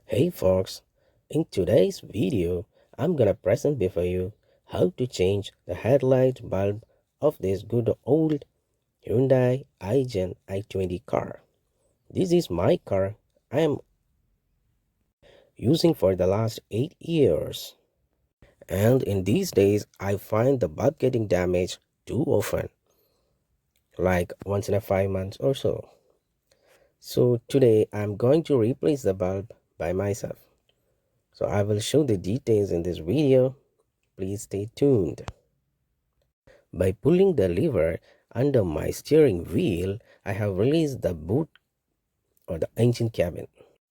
Hey folks, in today's video, I'm gonna present before you how to change the headlight bulb of this good old Hyundai i20 car. This is my car I am using for the last 8 years. And in these days, I find the bulb getting damaged too often, like once in a 5 months or so. So today, I'm going to replace the bulb by myself. So I will show the details in this video. Please stay tuned. By pulling the lever under my steering wheel, I have released the boot or the engine cabin.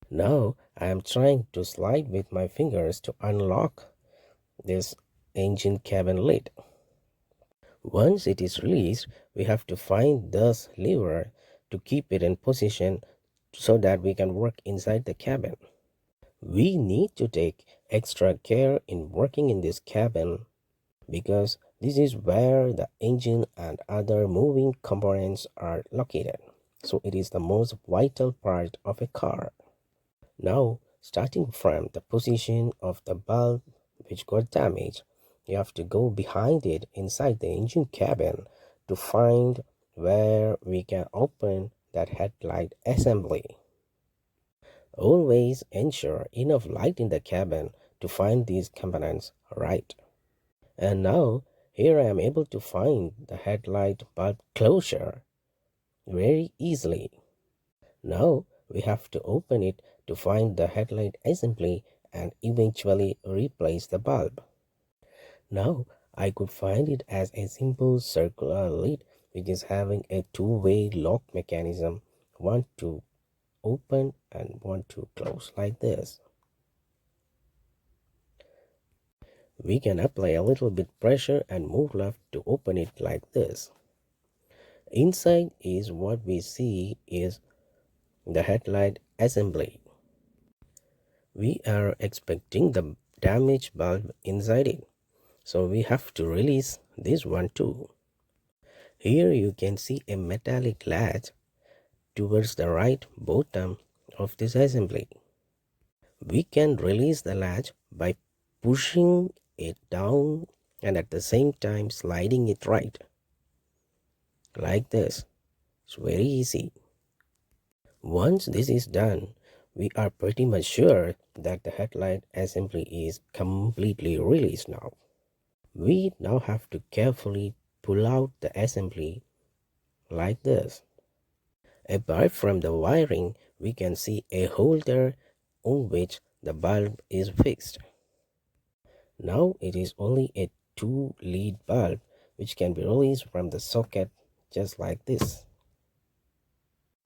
Now I am trying to slide with my fingers to unlock this engine cabin lid. Once it is released, we have to find this lever to keep it in position so that we can work inside the cabin. We need to take extra care in working in this cabin because this is where the engine and other moving components are located. So it is the most vital part of a car. Now, starting from the position of the bulb which got damaged, you have to go behind it inside the engine cabin to find where we can open that headlight assembly. Always ensure enough light in the cabin to find these components right. And now here I am able to find the headlight bulb closure very easily. Now we have to open it to find the headlight assembly and eventually replace the bulb. Now I could find it as a simple circular lid which is having a two-way lock mechanism, one to open and one to close like this. We can apply a little bit pressure and move left to open it like this. Inside is what we see is the headlight assembly. We are expecting the damaged bulb inside it, so we have to release this one too. Here you can see a metallic latch towards the right bottom of this assembly. We can release the latch by pushing it down and at the same time sliding it right, like this. It's very easy. Once this is done, we are pretty much sure that the headlight assembly is completely released now. We now have to carefully pull out the assembly like this. Apart from the wiring, we can see a holder on which the bulb is fixed. Now it is only a 2-lead bulb which can be released from the socket just like this.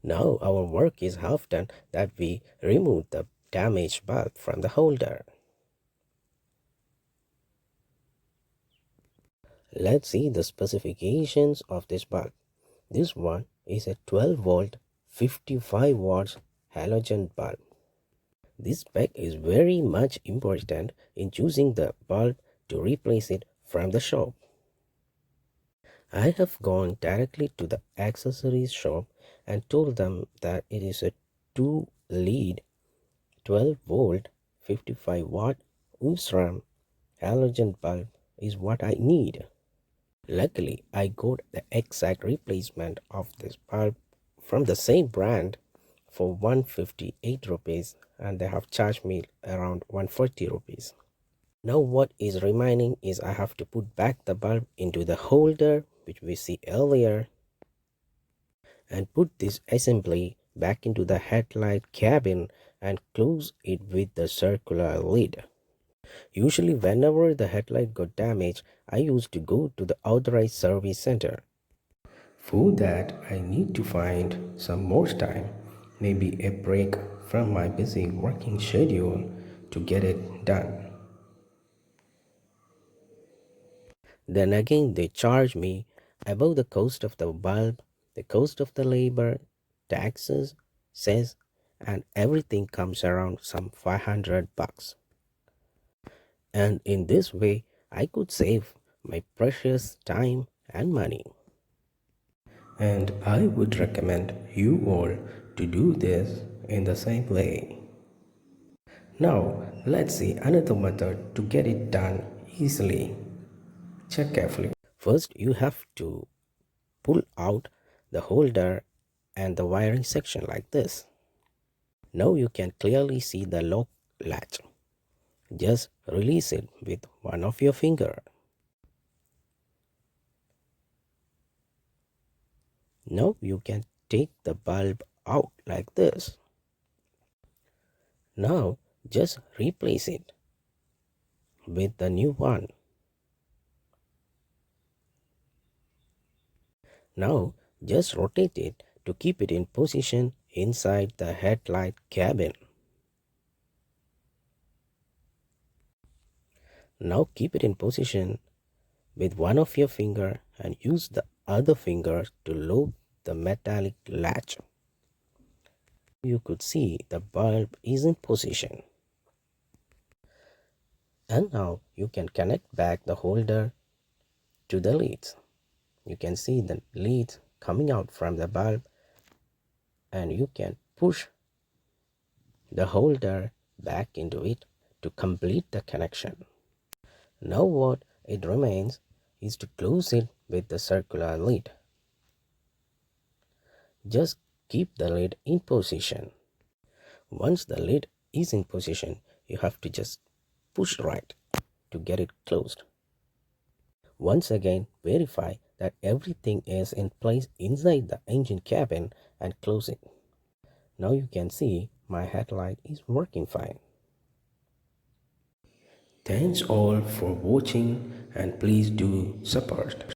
Now our work is half done that we remove the damaged bulb from the holder. Let's see the specifications of this bulb. This one is a 12 volt 55 watts halogen bulb. This spec is very much important in choosing the bulb to replace it from the shop. I have gone directly to the accessories shop and told them that it is a 2-lead 12 volt 55 watt USRAM halogen bulb is what I need. Luckily, I got the exact replacement of this bulb from the same brand for 158 rupees and they have charged me around 140 rupees. Now what is remaining is I have to put back the bulb into the holder which we see earlier and put this assembly back into the headlight cabin and close it with the circular lid. Usually whenever the headlight got damaged, I used to go to the authorized service center. For that, I need to find some more time, maybe a break from my busy working schedule to get it done. Then again, they charge me above the cost of the bulb, the cost of the labor, taxes, cess, and everything comes around some 500 bucks. And in this way, I could save my precious time and money. And I would recommend you all to do this in the same way. Now let's see another method to get it done easily. Check carefully. First you have to pull out the holder and the wiring section like this. Now you can clearly see the lock latch. Just release it with one of your finger. Now you can take the bulb out like this. Now just replace it with the new one. Now just rotate it to keep it in position inside the headlight cabin. Now keep it in position with one of your finger and use the other finger to lock the metallic latch. You could see the bulb is in position. And now you can connect back the holder to the leads. You can see the leads coming out from the bulb, and you can push the holder back into it to complete the connection. Now what it remains is to close it with the circular lid. Just keep the lid in position. Once the lid is in position, you have to just push right to get it closed. Once again, verify that everything is in place inside the engine cabin and close it. Now you can see my headlight is working fine. Thanks all for watching, and please do support.